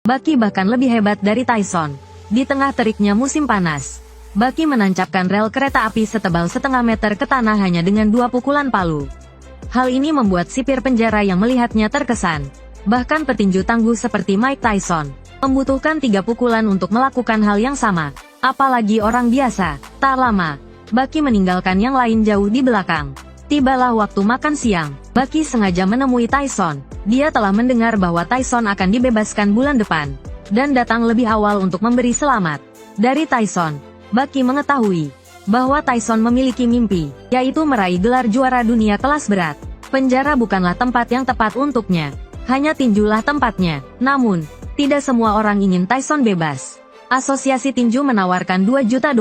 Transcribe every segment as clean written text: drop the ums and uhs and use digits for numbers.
Baki bahkan lebih hebat dari Tyson. Di tengah teriknya musim panas, Baki menancapkan rel kereta api setebal setengah meter ke tanah hanya dengan 2 pukulan palu. Hal ini membuat sipir penjara yang melihatnya terkesan. Bahkan petinju tangguh seperti Mike Tyson membutuhkan 3 pukulan untuk melakukan hal yang sama. Apalagi orang biasa. Tak lama, Baki meninggalkan yang lain jauh di belakang. Tibalah waktu makan siang. Baki sengaja menemui Tyson. Dia telah mendengar bahwa Tyson akan dibebaskan bulan depan, dan datang lebih awal untuk memberi selamat. Dari Tyson, Baki mengetahui bahwa Tyson memiliki mimpi, yaitu meraih gelar juara dunia kelas berat. Penjara bukanlah tempat yang tepat untuknya. Hanya tinjulah tempatnya. Namun, tidak semua orang ingin Tyson bebas. Asosiasi tinju menawarkan $2 juta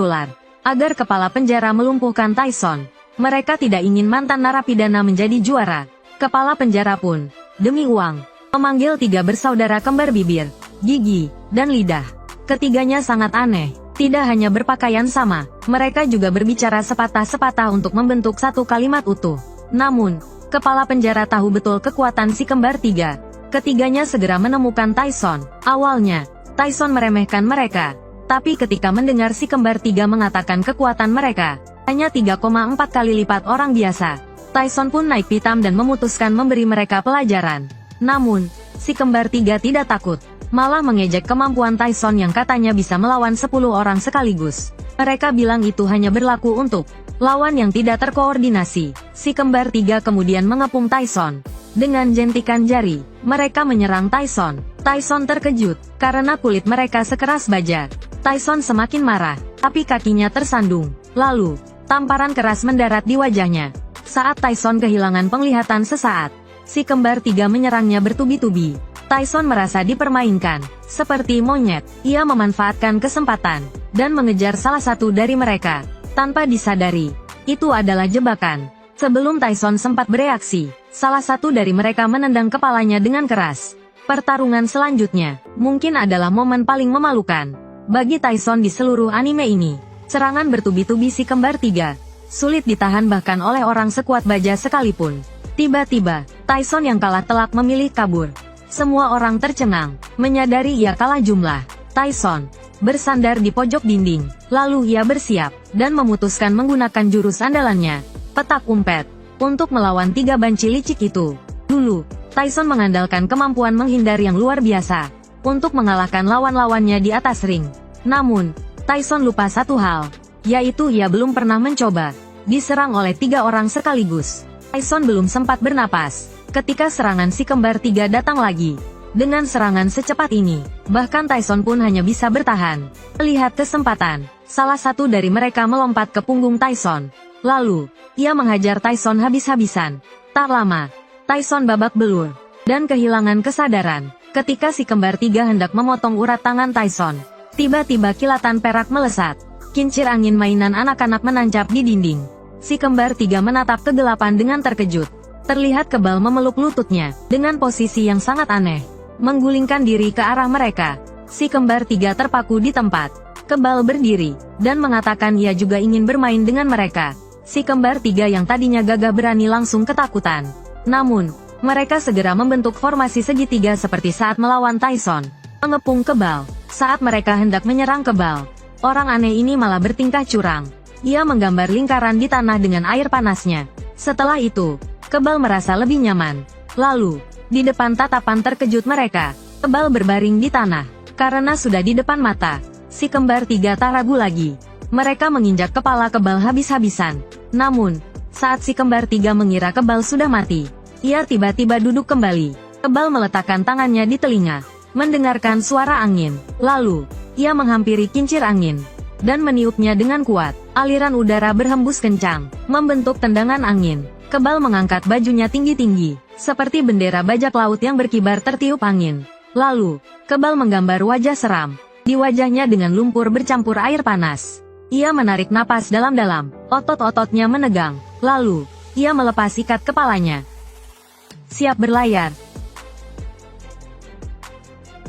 agar kepala penjara melumpuhkan Tyson. Mereka tidak ingin mantan narapidana menjadi juara. Kepala penjara pun, demi uang, memanggil 3 bersaudara kembar bibir, gigi, dan lidah. Ketiganya sangat aneh. Tidak hanya berpakaian sama, mereka juga berbicara sepatah-sepatah untuk membentuk satu kalimat utuh. Namun, kepala penjara tahu betul kekuatan si kembar 3. Ketiganya segera menemukan Tyson. Awalnya, Tyson meremehkan mereka. Tapi ketika mendengar si kembar 3 mengatakan kekuatan mereka hanya 3,4 kali lipat orang biasa, Tyson pun naik pitam dan memutuskan memberi mereka pelajaran. Namun, si kembar 3 tidak takut, malah mengejek kemampuan Tyson yang katanya bisa melawan 10 orang sekaligus. Mereka bilang itu hanya berlaku untuk lawan yang tidak terkoordinasi. Si kembar 3 kemudian mengepung Tyson. Dengan jentikan jari, mereka menyerang Tyson. Tyson terkejut, karena kulit mereka sekeras baja. Tyson semakin marah, tapi kakinya tersandung. Lalu, tamparan keras mendarat di wajahnya. Saat Tyson kehilangan penglihatan sesaat, si kembar 3 menyerangnya bertubi-tubi. Tyson merasa dipermainkan. Seperti monyet, ia memanfaatkan kesempatan, dan mengejar salah satu dari mereka. Tanpa disadari, itu adalah jebakan. Sebelum Tyson sempat bereaksi, salah satu dari mereka menendang kepalanya dengan keras. Pertarungan selanjutnya, mungkin adalah momen paling memalukan bagi Tyson di seluruh anime ini. Serangan bertubi-tubi si kembar 3 sulit ditahan bahkan oleh orang sekuat baja sekalipun. Tiba-tiba, Tyson yang kalah telak memilih kabur. Semua orang tercengang, menyadari ia kalah jumlah. Tyson bersandar di pojok dinding, lalu ia bersiap, dan memutuskan menggunakan jurus andalannya, petak umpet, untuk melawan 3 banci licik itu. Dulu, Tyson mengandalkan kemampuan menghindar yang luar biasa, untuk mengalahkan lawan-lawannya di atas ring. Namun, Tyson lupa satu hal, yaitu ia belum pernah mencoba diserang oleh 3 orang sekaligus. Tyson belum sempat bernapas ketika serangan si kembar 3 datang lagi. Dengan serangan secepat ini, bahkan Tyson pun hanya bisa bertahan. Melihat kesempatan, salah satu dari mereka melompat ke punggung Tyson. Lalu, ia menghajar Tyson habis-habisan. Tak lama, Tyson babak belur dan kehilangan kesadaran. Ketika si kembar 3 hendak memotong urat tangan Tyson, tiba-tiba kilatan perak melesat. Kincir angin mainan anak-anak menancap di dinding. Si kembar 3 menatap kegelapan dengan terkejut. Terlihat kebal memeluk lututnya, dengan posisi yang sangat aneh. Menggulingkan diri ke arah mereka. Si kembar 3 terpaku di tempat. Kebal berdiri, dan mengatakan ia juga ingin bermain dengan mereka. Si kembar 3 yang tadinya gagah berani langsung ketakutan. Namun, mereka segera membentuk formasi segitiga seperti saat melawan Tyson. Mengepung kebal. Saat mereka hendak menyerang kebal, orang aneh ini malah bertingkah curang. Ia menggambar lingkaran di tanah dengan air panasnya. Setelah itu, kebal merasa lebih nyaman. Lalu, di depan tatapan terkejut mereka, kebal berbaring di tanah. Karena sudah di depan mata, si kembar 3 tak ragu lagi. Mereka menginjak kepala kebal habis-habisan. Namun, saat si kembar 3 mengira kebal sudah mati, ia tiba-tiba duduk kembali. Kebal meletakkan tangannya di telinga, mendengarkan suara angin. Lalu, ia menghampiri kincir angin, dan meniupnya dengan kuat. Aliran udara berhembus kencang, membentuk tendangan angin. Kebal mengangkat bajunya tinggi-tinggi, seperti bendera bajak laut yang berkibar tertiup angin. Lalu, kebal menggambar wajah seram. Di wajahnya dengan lumpur bercampur air panas. Ia menarik napas dalam-dalam, otot-ototnya menegang. Lalu, ia melepas ikat kepalanya. Siap berlayar.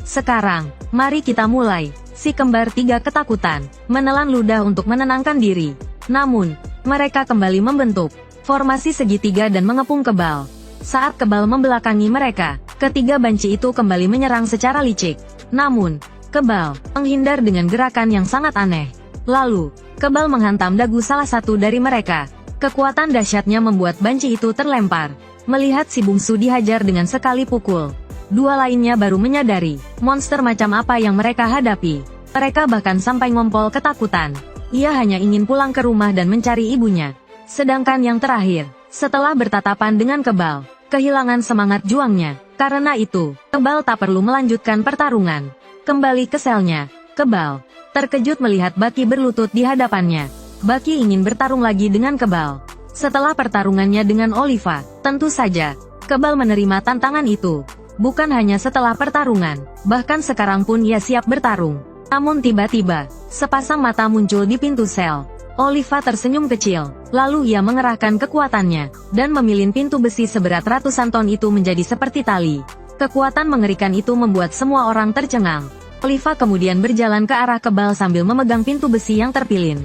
Sekarang, mari kita mulai. Si kembar 3 ketakutan, menelan ludah untuk menenangkan diri. Namun, mereka kembali membentuk formasi segitiga dan mengepung kebal. Saat kebal membelakangi mereka, ketiga banci itu kembali menyerang secara licik. Namun, Kebal menghindar dengan gerakan yang sangat aneh. Lalu, Kebal menghantam dagu salah satu dari mereka. Kekuatan dahsyatnya membuat banci itu terlempar. Melihat si bungsu dihajar dengan sekali pukul, dua lainnya baru menyadari monster macam apa yang mereka hadapi. Mereka bahkan sampai ngompol ketakutan. Ia hanya ingin pulang ke rumah dan mencari ibunya. Sedangkan yang terakhir, setelah bertatapan dengan Kebal, kehilangan semangat juangnya. Karena itu, Kebal tak perlu melanjutkan pertarungan. Kembali ke selnya, Kebal terkejut melihat Baki berlutut di hadapannya. Baki ingin bertarung lagi dengan Kebal. Setelah pertarungannya dengan Oliva, tentu saja, Kebal menerima tantangan itu. Bukan hanya setelah pertarungan, bahkan sekarang pun ia siap bertarung. Namun tiba-tiba, sepasang mata muncul di pintu sel. Oliva tersenyum kecil, lalu ia mengerahkan kekuatannya, dan memilin pintu besi seberat ratusan ton itu menjadi seperti tali. Kekuatan mengerikan itu membuat semua orang tercengang. Oliva kemudian berjalan ke arah Kebal sambil memegang pintu besi yang terpilin.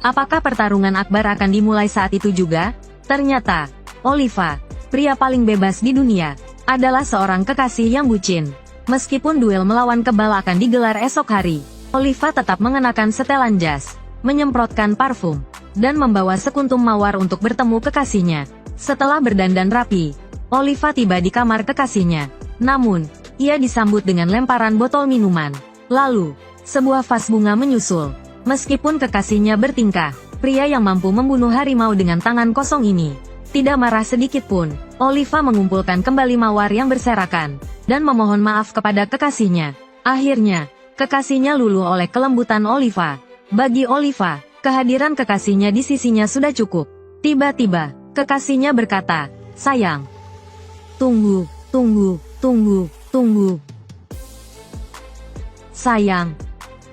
Apakah pertarungan akbar akan dimulai saat itu juga? Ternyata, Oliva, pria paling bebas di dunia, adalah seorang kekasih yang bucin. Meskipun duel melawan Kebal akan digelar esok hari, Oliva tetap mengenakan setelan jas, menyemprotkan parfum, dan membawa sekuntum mawar untuk bertemu kekasihnya. Setelah berdandan rapi, Oliva tiba di kamar kekasihnya. Namun, ia disambut dengan lemparan botol minuman. Lalu, sebuah vas bunga menyusul. Meskipun kekasihnya bertingkah, pria yang mampu membunuh harimau dengan tangan kosong ini tidak marah sedikit pun. Oliva mengumpulkan kembali mawar yang berserakan, dan memohon maaf kepada kekasihnya. Akhirnya, kekasihnya luluh oleh kelembutan Oliva. Bagi Oliva, kehadiran kekasihnya di sisinya sudah cukup. Tiba-tiba, kekasihnya berkata, "Sayang, tunggu. Sayang,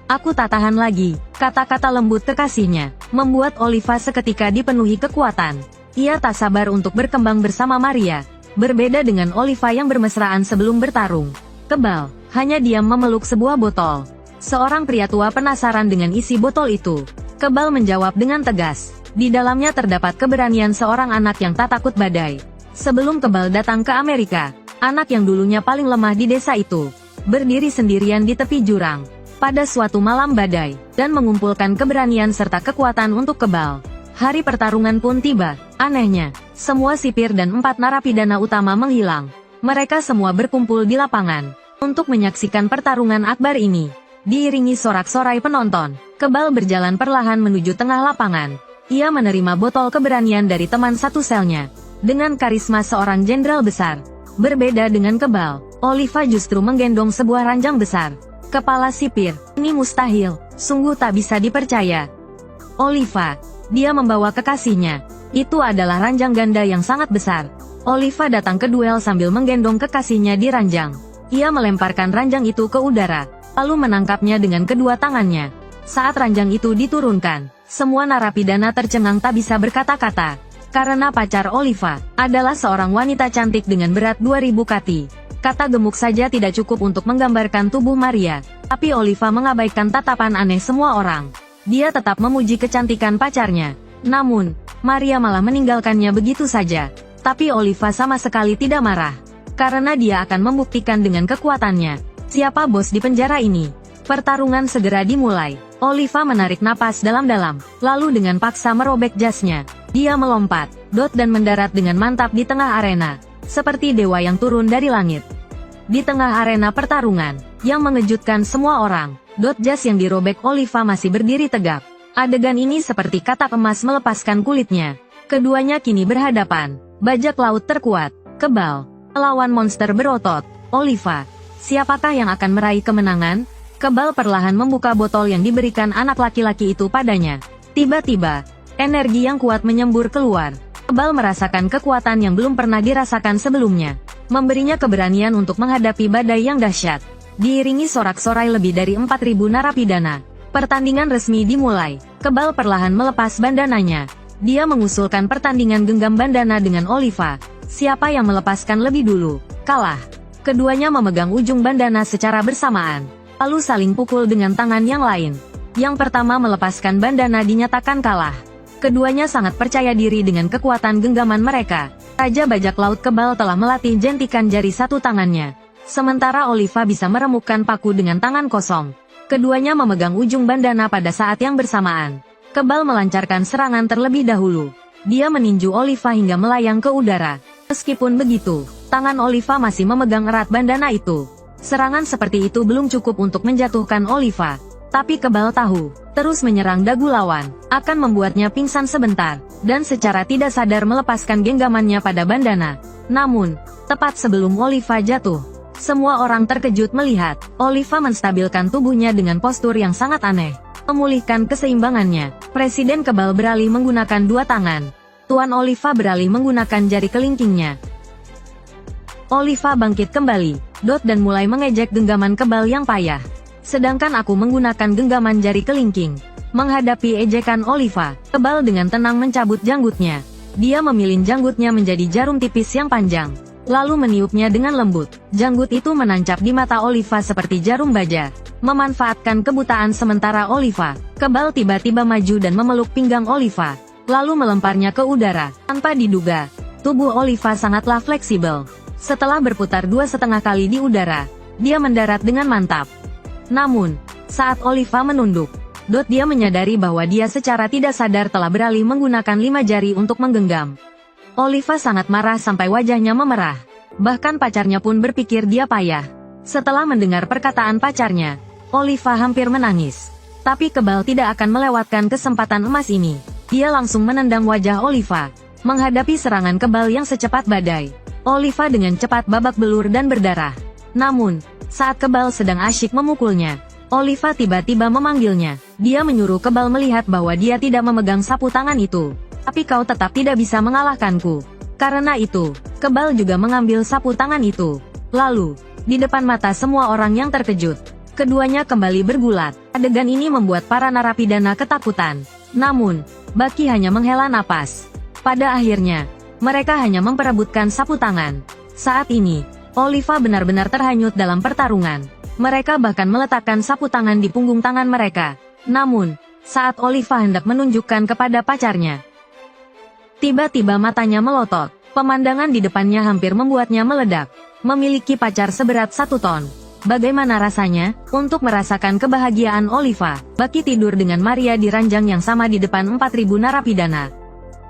aku tak tahan lagi." Kata-kata lembut kekasihnya membuat Oliva seketika dipenuhi kekuatan. Ia tak sabar untuk berkembang bersama Maria. Berbeda dengan Oliva yang bermesraan sebelum bertarung, Kebal hanya diam memeluk sebuah botol. Seorang pria tua penasaran dengan isi botol itu. Kebal menjawab dengan tegas. Di dalamnya terdapat keberanian seorang anak yang tak takut badai. Sebelum Kebal datang ke Amerika, anak yang dulunya paling lemah di desa itu berdiri sendirian di tepi jurang pada suatu malam badai, dan mengumpulkan keberanian serta kekuatan untuk Kebal. Hari pertarungan pun tiba. Anehnya, semua sipir dan 4 narapidana utama menghilang. Mereka semua berkumpul di lapangan untuk menyaksikan pertarungan akbar ini. Diiringi sorak-sorai penonton, Kebal berjalan perlahan menuju tengah lapangan. Ia menerima botol keberanian dari teman satu selnya, dengan karisma seorang jenderal besar. Berbeda dengan Kebal, Oliva justru menggendong sebuah ranjang besar. Kepala sipir, ini mustahil, sungguh tak bisa dipercaya. Oliva, dia membawa kekasihnya. Itu adalah ranjang ganda yang sangat besar. Oliva datang ke duel sambil menggendong kekasihnya di ranjang. Ia melemparkan ranjang itu ke udara, lalu menangkapnya dengan kedua tangannya. Saat ranjang itu diturunkan, semua narapidana tercengang tak bisa berkata-kata. Karena pacar Oliva adalah seorang wanita cantik dengan berat 2000 kati. Kata gemuk saja tidak cukup untuk menggambarkan tubuh Maria, tapi Oliva mengabaikan tatapan aneh semua orang. Dia tetap memuji kecantikan pacarnya. Namun, Maria malah meninggalkannya begitu saja. Tapi Oliva sama sekali tidak marah, karena dia akan membuktikan dengan kekuatannya siapa bos di penjara ini. Pertarungan segera dimulai. Oliva menarik napas dalam-dalam, lalu dengan paksa merobek jasnya. Dia melompat, dan mendarat dengan mantap di tengah arena, seperti dewa yang turun dari langit. Di tengah arena pertarungan, yang mengejutkan semua orang, jas yang dirobek Oliva masih berdiri tegak. Adegan ini seperti katak emas melepaskan kulitnya. Keduanya kini berhadapan. Bajak laut terkuat, Kebal, melawan monster berotot, Oliva. Siapakah yang akan meraih kemenangan? Kebal perlahan membuka botol yang diberikan anak laki-laki itu padanya. Tiba-tiba, energi yang kuat menyembur keluar. Kebal merasakan kekuatan yang belum pernah dirasakan sebelumnya, memberinya keberanian untuk menghadapi badai yang dahsyat. Diiringi sorak-sorai lebih dari 4000 narapidana, pertandingan resmi dimulai. Kebal perlahan melepas bandananya. Dia mengusulkan pertandingan genggam bandana dengan Oliva. Siapa yang melepaskan lebih dulu, kalah. Keduanya memegang ujung bandana secara bersamaan, lalu saling pukul dengan tangan yang lain. Yang pertama melepaskan bandana dinyatakan kalah. Keduanya sangat percaya diri dengan kekuatan genggaman mereka. Raja Bajak Laut Kebal telah melatih jentikan jari satu tangannya. Sementara Oliva bisa meremukkan paku dengan tangan kosong. Keduanya memegang ujung bandana pada saat yang bersamaan. Kebal melancarkan serangan terlebih dahulu. Dia meninju Oliva hingga melayang ke udara. Meskipun begitu, tangan Oliva masih memegang erat bandana itu. Serangan seperti itu belum cukup untuk menjatuhkan Oliva. Tapi Kebal tahu, terus menyerang dagu lawan, akan membuatnya pingsan sebentar, dan secara tidak sadar melepaskan genggamannya pada bandana. Namun, tepat sebelum Oliva jatuh, semua orang terkejut melihat, Oliva menstabilkan tubuhnya dengan postur yang sangat aneh. Memulihkan keseimbangannya, Presiden Kebal beralih menggunakan dua tangan. Tuan Oliva beralih menggunakan jari kelingkingnya. Oliva bangkit kembali, dan mulai mengejek genggaman Kebal yang payah. Sedangkan aku menggunakan genggaman jari kelingking. Menghadapi ejekan Oliva, Kebal dengan tenang mencabut janggutnya. Dia memilih janggutnya menjadi jarum tipis yang panjang, lalu meniupnya dengan lembut. Janggut itu menancap di mata Oliva seperti jarum baja. Memanfaatkan kebutaan sementara Oliva, Kebal tiba-tiba maju dan memeluk pinggang Oliva, lalu melemparnya ke udara. Tanpa diduga, tubuh Oliva sangatlah fleksibel. Setelah berputar 2,5 kali di udara, dia mendarat dengan mantap. Namun, saat Oliva menunduk, dia menyadari bahwa dia secara tidak sadar telah beralih menggunakan 5 jari untuk menggenggam. Oliva sangat marah sampai wajahnya memerah. Bahkan pacarnya pun berpikir dia payah. Setelah mendengar perkataan pacarnya, Oliva hampir menangis. Tapi Kebal tidak akan melewatkan kesempatan emas ini. Dia langsung menendang wajah Oliva, menghadapi serangan Kebal yang secepat badai. Oliva dengan cepat babak belur dan berdarah. Namun, saat Kebal sedang asyik memukulnya, Oliva tiba-tiba memanggilnya. Dia menyuruh Kebal melihat bahwa dia tidak memegang sapu tangan itu. Tapi kau tetap tidak bisa mengalahkanku. Karena itu, Kebal juga mengambil sapu tangan itu. Lalu, di depan mata semua orang yang terkejut, keduanya kembali bergulat. Adegan ini membuat para narapidana ketakutan. Namun, Baki hanya menghela napas. Pada akhirnya, mereka hanya memperebutkan sapu tangan. Saat ini, Oliva benar-benar terhanyut dalam pertarungan. Mereka bahkan meletakkan sapu tangan di punggung tangan mereka. Namun, saat Oliva hendak menunjukkan kepada pacarnya, tiba-tiba matanya melotot. Pemandangan di depannya hampir membuatnya meledak. Memiliki pacar seberat 1 ton. Bagaimana rasanya untuk merasakan kebahagiaan Oliva? Baki tidur dengan Maria di ranjang yang sama di depan 4.000 narapidana.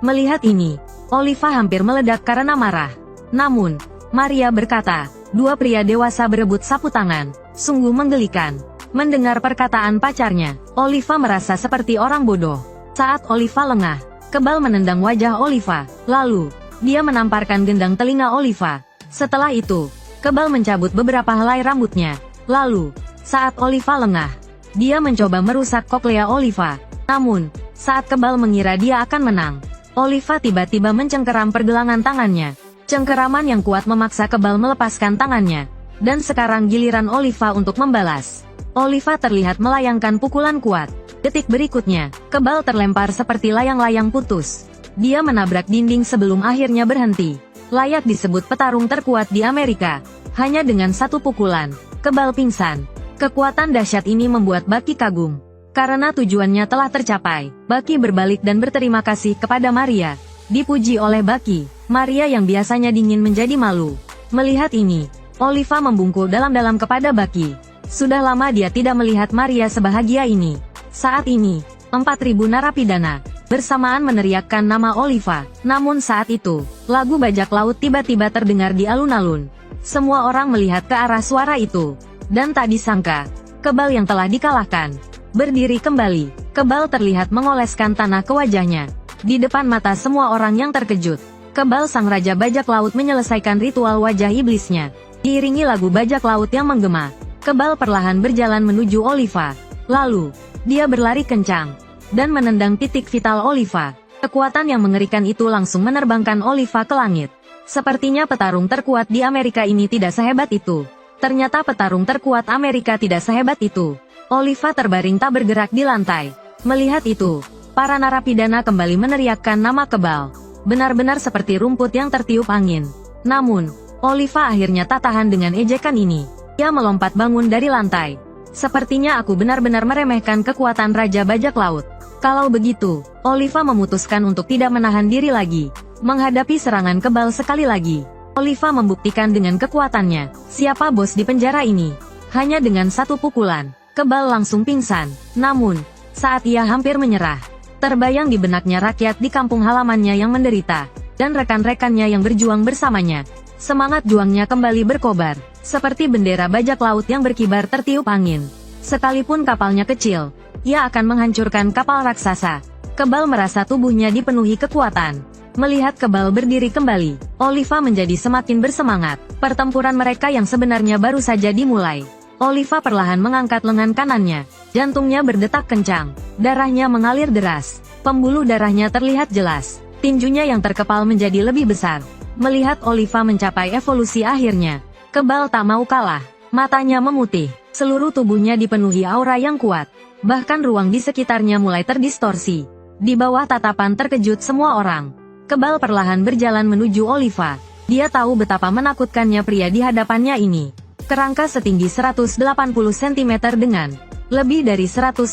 Melihat ini, Oliva hampir meledak karena marah. Namun, Maria berkata, dua pria dewasa berebut sapu tangan, sungguh menggelikan. Mendengar perkataan pacarnya, Oliva merasa seperti orang bodoh. Saat Oliva lengah, Kebal menendang wajah Oliva, lalu, dia menamparkan gendang telinga Oliva. Setelah itu, Kebal mencabut beberapa helai rambutnya. Lalu, saat Oliva lengah, dia mencoba merusak koklea Oliva. Namun, saat Kebal mengira dia akan menang, Oliva tiba-tiba mencengkeram pergelangan tangannya. Cengkeraman yang kuat memaksa Kebal melepaskan tangannya. Dan sekarang giliran Oliva untuk membalas. Oliva terlihat melayangkan pukulan kuat. Detik berikutnya, Kebal terlempar seperti layang-layang putus. Dia menabrak dinding sebelum akhirnya berhenti. Layak disebut petarung terkuat di Amerika. Hanya dengan 1 pukulan, Kebal pingsan. Kekuatan dahsyat ini membuat Baki kagum. Karena tujuannya telah tercapai, Baki berbalik dan berterima kasih kepada Maria. Dipuji oleh Baki, Maria yang biasanya dingin menjadi malu. Melihat ini, Oliva membungkuk dalam-dalam kepada Baki. Sudah lama dia tidak melihat Maria sebahagia ini. Saat ini, 4.000 narapidana bersamaan meneriakkan nama Oliva. Namun saat itu, lagu bajak laut tiba-tiba terdengar di alun-alun. Semua orang melihat ke arah suara itu. Dan tak disangka, Kebal yang telah dikalahkan berdiri kembali. Kebal terlihat mengoleskan tanah ke wajahnya. Di depan mata semua orang yang terkejut, Kebal sang raja bajak laut menyelesaikan ritual wajah iblisnya. Diiringi lagu bajak laut yang menggema, Kebal perlahan berjalan menuju Oliva. Lalu, dia berlari kencang dan menendang titik vital Oliva. Kekuatan yang mengerikan itu langsung menerbangkan Oliva ke langit. Sepertinya petarung terkuat di Amerika ini tidak sehebat itu. Ternyata petarung terkuat Amerika tidak sehebat itu. Oliva terbaring tak bergerak di lantai. Melihat itu, para narapidana kembali meneriakkan nama Kebal. Benar-benar seperti rumput yang tertiup angin. Namun, Oliva akhirnya tak tahan dengan ejekan ini. Dia melompat bangun dari lantai. Sepertinya aku benar-benar meremehkan kekuatan Raja Bajak Laut. Kalau begitu, Oliva memutuskan untuk tidak menahan diri lagi. Menghadapi serangan Kebal sekali lagi. Oliva membuktikan dengan kekuatannya, siapa bos di penjara ini. Hanya dengan satu pukulan, Kebal langsung pingsan. Namun, saat ia hampir menyerah, terbayang di benaknya rakyat di kampung halamannya yang menderita, dan rekan-rekannya yang berjuang bersamanya. Semangat juangnya kembali berkobar, seperti bendera bajak laut yang berkibar tertiup angin. Sekalipun kapalnya kecil, ia akan menghancurkan kapal raksasa. Kebal merasa tubuhnya dipenuhi kekuatan. Melihat Kebal berdiri kembali, Oliva menjadi semakin bersemangat. Pertempuran mereka yang sebenarnya baru saja dimulai. Oliva perlahan mengangkat lengan kanannya. Jantungnya berdetak kencang. Darahnya mengalir deras. Pembuluh darahnya terlihat jelas. Tinjunya yang terkepal menjadi lebih besar. Melihat Oliva mencapai evolusi akhirnya, Kebal tak mau kalah. Matanya memutih. Seluruh tubuhnya dipenuhi aura yang kuat. Bahkan ruang di sekitarnya mulai terdistorsi. Di bawah tatapan terkejut semua orang, Kebal perlahan berjalan menuju Oliva. Dia tahu betapa menakutkannya pria di hadapannya ini. Kerangka setinggi 180 cm dengan lebih dari 150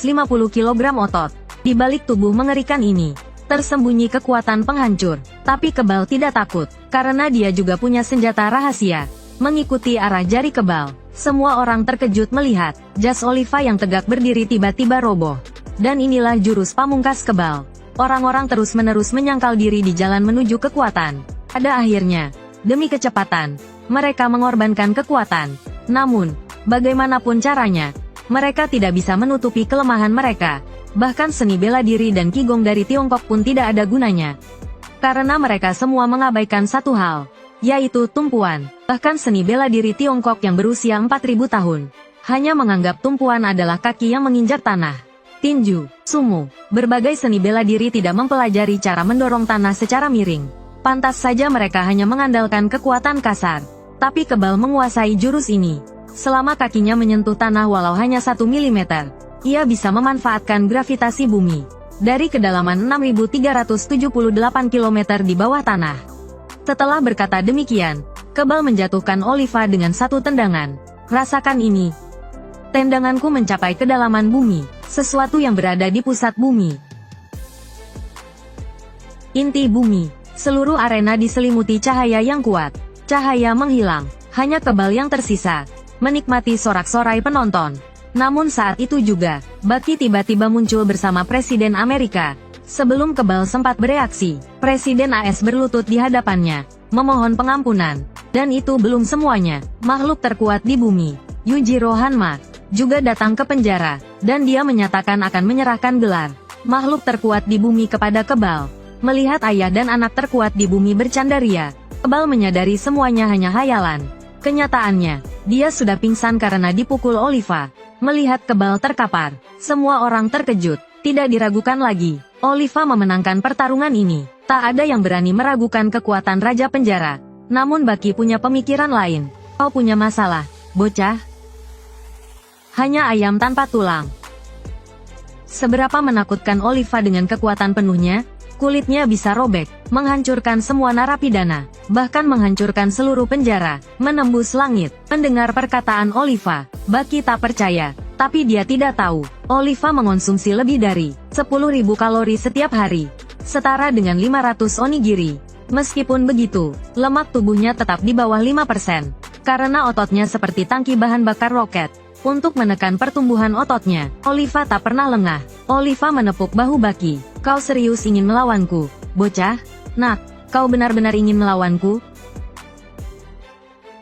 kg otot. Di balik tubuh mengerikan ini, tersembunyi kekuatan penghancur. Tapi Kebal tidak takut, karena dia juga punya senjata rahasia. Mengikuti arah jari Kebal, semua orang terkejut melihat jas Oliva yang tegak berdiri tiba-tiba roboh. Dan inilah jurus pamungkas Kebal. Orang-orang terus-menerus menyangkal diri di jalan menuju kekuatan. Pada akhirnya, demi kecepatan, mereka mengorbankan kekuatan. Namun, bagaimanapun caranya, mereka tidak bisa menutupi kelemahan mereka. Bahkan seni bela diri dan Qigong dari Tiongkok pun tidak ada gunanya. Karena mereka semua mengabaikan satu hal, yaitu tumpuan. Bahkan seni bela diri Tiongkok yang berusia 4000 tahun, hanya menganggap tumpuan adalah kaki yang menginjak tanah. Tinju, sumo, berbagai seni bela diri tidak mempelajari cara mendorong tanah secara miring. Pantas saja mereka hanya mengandalkan kekuatan kasar. Tapi Kebal menguasai jurus ini. Selama kakinya menyentuh tanah walau hanya 1 mm, ia bisa memanfaatkan gravitasi bumi. Dari kedalaman 6.378 km di bawah tanah. Setelah berkata demikian, Kebal menjatuhkan Oliva dengan satu tendangan. Rasakan ini. Tendanganku mencapai kedalaman bumi, sesuatu yang berada di pusat bumi. Inti bumi. Seluruh arena diselimuti cahaya yang kuat. Cahaya menghilang, hanya Kebal yang tersisa, menikmati sorak-sorai penonton. Namun saat itu juga, Bucky tiba-tiba muncul bersama Presiden Amerika. Sebelum Kebal sempat bereaksi, Presiden AS berlutut di hadapannya, memohon pengampunan. Dan itu belum semuanya, makhluk terkuat di bumi, Yujiro Hanma, juga datang ke penjara, dan dia menyatakan akan menyerahkan gelar makhluk terkuat di bumi kepada Kebal. Melihat ayah dan anak terkuat di bumi bercandaria, Kebal menyadari semuanya hanya hayalan. Kenyataannya, dia sudah pingsan karena dipukul Oliva. Melihat Kebal terkapar, semua orang terkejut. Tidak diragukan lagi, Oliva memenangkan pertarungan ini. Tak ada yang berani meragukan kekuatan Raja Penjara. Namun Bucky punya pemikiran lain. Kau punya masalah, bocah? Hanya ayam tanpa tulang. Seberapa menakutkan Oliva dengan kekuatan penuhnya? Kulitnya bisa robek, menghancurkan semua narapidana, bahkan menghancurkan seluruh penjara, menembus langit. Mendengar perkataan Oliva, Bucky tak percaya, tapi dia tidak tahu, Oliva mengonsumsi lebih dari 10.000 kalori setiap hari, setara dengan 500 onigiri. Meskipun begitu, lemak tubuhnya tetap di bawah 5%, karena ototnya seperti tangki bahan bakar roket. Untuk menekan pertumbuhan ototnya, Oliva tak pernah lengah. Oliva menepuk bahu Bucky. Kau serius ingin melawanku, bocah? Nak, kau benar-benar ingin melawanku?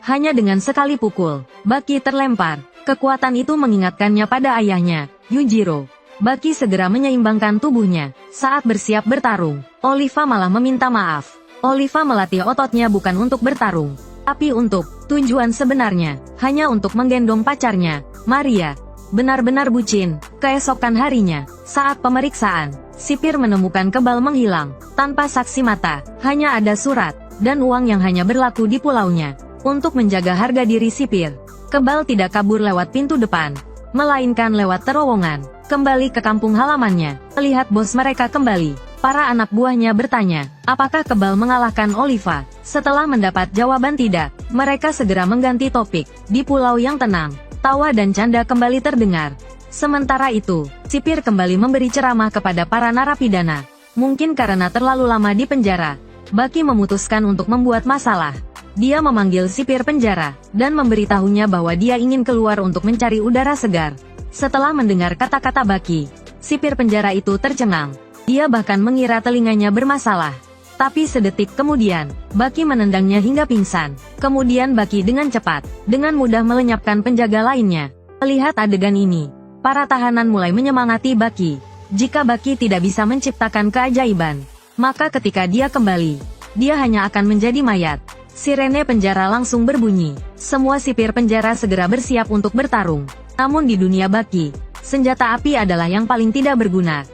Hanya dengan sekali pukul, Bucky terlempar. Kekuatan itu mengingatkannya pada ayahnya, Yujiro. Bucky segera menyeimbangkan tubuhnya. Saat bersiap bertarung, Oliva malah meminta maaf. Oliva melatih ototnya bukan untuk bertarung, tapi untuk tujuan sebenarnya, hanya untuk menggendong pacarnya, Maria. Benar-benar bucin. Keesokan harinya, saat pemeriksaan, sipir menemukan Kebal menghilang, tanpa saksi mata, hanya ada surat, dan uang yang hanya berlaku di pulaunya. Untuk menjaga harga diri sipir, Kebal tidak kabur lewat pintu depan, melainkan lewat terowongan, kembali ke kampung halamannya. Melihat bos mereka kembali, para anak buahnya bertanya, apakah Kebal mengalahkan Oliva? Setelah mendapat jawaban tidak, mereka segera mengganti topik. Di pulau yang tenang, tawa dan canda kembali terdengar. Sementara itu, sipir kembali memberi ceramah kepada para narapidana. Mungkin karena terlalu lama di penjara, Bucky memutuskan untuk membuat masalah. Dia memanggil sipir penjara, dan memberitahunya bahwa dia ingin keluar untuk mencari udara segar. Setelah mendengar kata-kata Baki, sipir penjara itu tercengang. Dia bahkan mengira telinganya bermasalah. Tapi sedetik kemudian, Baki menendangnya hingga pingsan. Kemudian Baki dengan cepat, dengan mudah melenyapkan penjaga lainnya. Melihat adegan ini, para tahanan mulai menyemangati Baki. Jika Baki tidak bisa menciptakan keajaiban, maka ketika dia kembali, dia hanya akan menjadi mayat. Sirene penjara langsung berbunyi. Semua sipir penjara segera bersiap untuk bertarung. Namun di dunia Baki, senjata api adalah yang paling tidak berguna.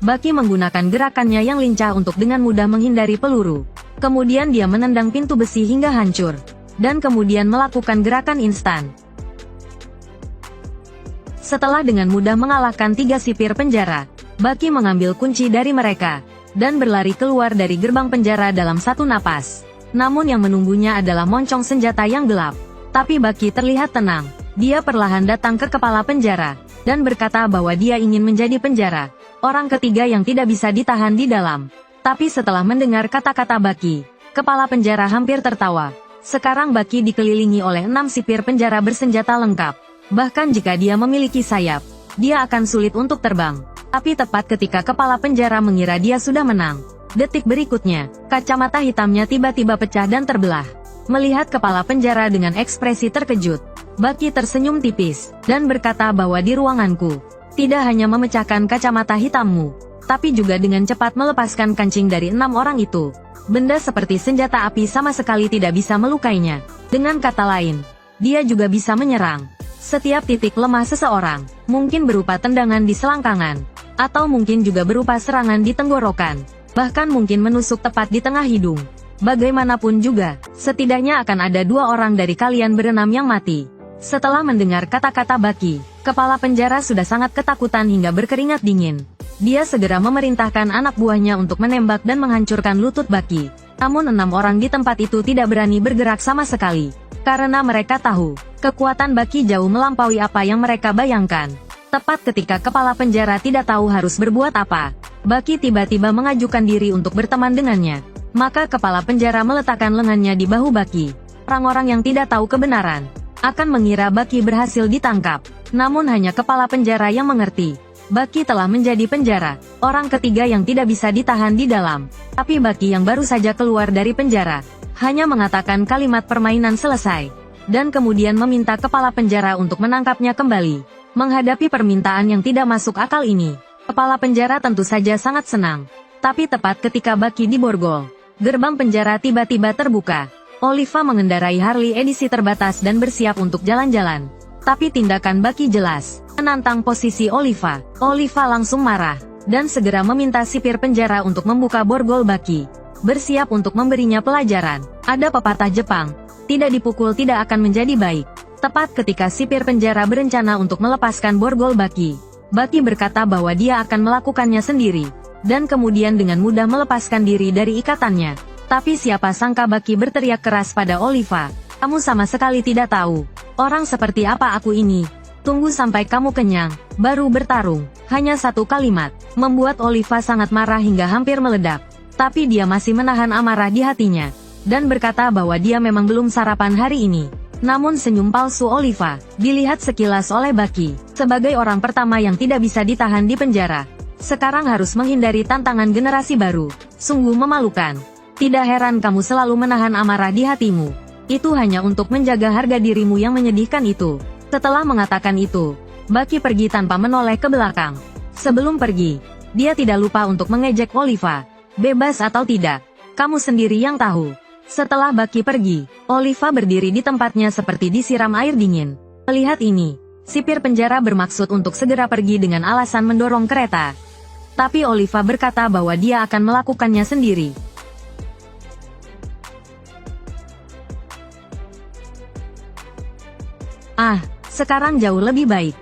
Baki menggunakan gerakannya yang lincah untuk dengan mudah menghindari peluru. Kemudian dia menendang pintu besi hingga hancur. Dan kemudian melakukan gerakan instan. Setelah dengan mudah mengalahkan 3 sipir penjara, Baki mengambil kunci dari mereka, dan berlari keluar dari gerbang penjara dalam satu napas. Namun yang menunggunya adalah moncong senjata yang gelap. Tapi Baki terlihat tenang. Dia perlahan datang ke kepala penjara, dan berkata bahwa dia ingin menjadi penjara. Orang ketiga yang tidak bisa ditahan di dalam. Tapi setelah mendengar kata-kata Baki, kepala penjara hampir tertawa. Sekarang Baki dikelilingi oleh 6 sipir penjara bersenjata lengkap. Bahkan jika dia memiliki sayap, dia akan sulit untuk terbang. Tapi tepat ketika kepala penjara mengira dia sudah menang, detik berikutnya, kacamata hitamnya tiba-tiba pecah dan terbelah. Melihat kepala penjara dengan ekspresi terkejut, Baki tersenyum tipis, dan berkata bahwa di ruanganku, tidak hanya memecahkan kacamata hitammu, tapi juga dengan cepat melepaskan kancing dari 6 orang itu. Benda seperti senjata api sama sekali tidak bisa melukainya. Dengan kata lain, dia juga bisa menyerang setiap titik lemah seseorang, mungkin berupa tendangan di selangkangan, atau mungkin juga berupa serangan di tenggorokan, bahkan mungkin menusuk tepat di tengah hidung. Bagaimanapun juga, setidaknya akan ada 2 orang dari kalian berenam yang mati. Setelah mendengar kata-kata Baki, kepala penjara sudah sangat ketakutan hingga berkeringat dingin. Dia segera memerintahkan anak buahnya untuk menembak dan menghancurkan lutut Baki. Namun 6 orang di tempat itu tidak berani bergerak sama sekali. Karena mereka tahu, kekuatan Baki jauh melampaui apa yang mereka bayangkan. Tepat ketika kepala penjara tidak tahu harus berbuat apa, Baki tiba-tiba mengajukan diri untuk berteman dengannya. Maka kepala penjara meletakkan lengannya di bahu Baki. Orang-orang yang tidak tahu kebenaran akan mengira Baki berhasil ditangkap. Namun hanya kepala penjara yang mengerti. Baki telah menjadi penjara, orang ketiga yang tidak bisa ditahan di dalam. Tapi Baki yang baru saja keluar dari penjara, hanya mengatakan kalimat permainan selesai. Dan kemudian meminta kepala penjara untuk menangkapnya kembali. Menghadapi permintaan yang tidak masuk akal ini, kepala penjara tentu saja sangat senang. Tapi tepat ketika Baki diborgol, gerbang penjara tiba-tiba terbuka. Oliva mengendarai Harley edisi terbatas dan bersiap untuk jalan-jalan. Tapi tindakan Baki jelas menantang posisi Oliva. Oliva langsung marah, dan segera meminta sipir penjara untuk membuka borgol Baki. Bersiap untuk memberinya pelajaran. Ada pepatah Jepang, tidak dipukul tidak akan menjadi baik. Tepat ketika sipir penjara berencana untuk melepaskan borgol Baki, Baki berkata bahwa dia akan melakukannya sendiri. Dan kemudian dengan mudah melepaskan diri dari ikatannya. Tapi siapa sangka Baki berteriak keras pada Oliva, "Kamu sama sekali tidak tahu orang seperti apa aku ini. Tunggu sampai kamu kenyang, baru bertarung." Hanya satu kalimat, membuat Oliva sangat marah hingga hampir meledak. Tapi dia masih menahan amarah di hatinya, dan berkata bahwa dia memang belum sarapan hari ini. Namun senyum palsu Oliva, dilihat sekilas oleh Baki, sebagai orang pertama yang tidak bisa ditahan di penjara. Sekarang harus menghindari tantangan generasi baru. Sungguh memalukan. Tidak heran kamu selalu menahan amarah di hatimu. Itu hanya untuk menjaga harga dirimu yang menyedihkan itu. Setelah mengatakan itu, Baki pergi tanpa menoleh ke belakang. Sebelum pergi, dia tidak lupa untuk mengejek Oliva. Bebas atau tidak, kamu sendiri yang tahu. Setelah Baki pergi, Oliva berdiri di tempatnya seperti disiram air dingin. Melihat ini, sipir penjara bermaksud untuk segera pergi dengan alasan mendorong kereta. Tapi Oliva berkata bahwa dia akan melakukannya sendiri. Sekarang jauh lebih baik.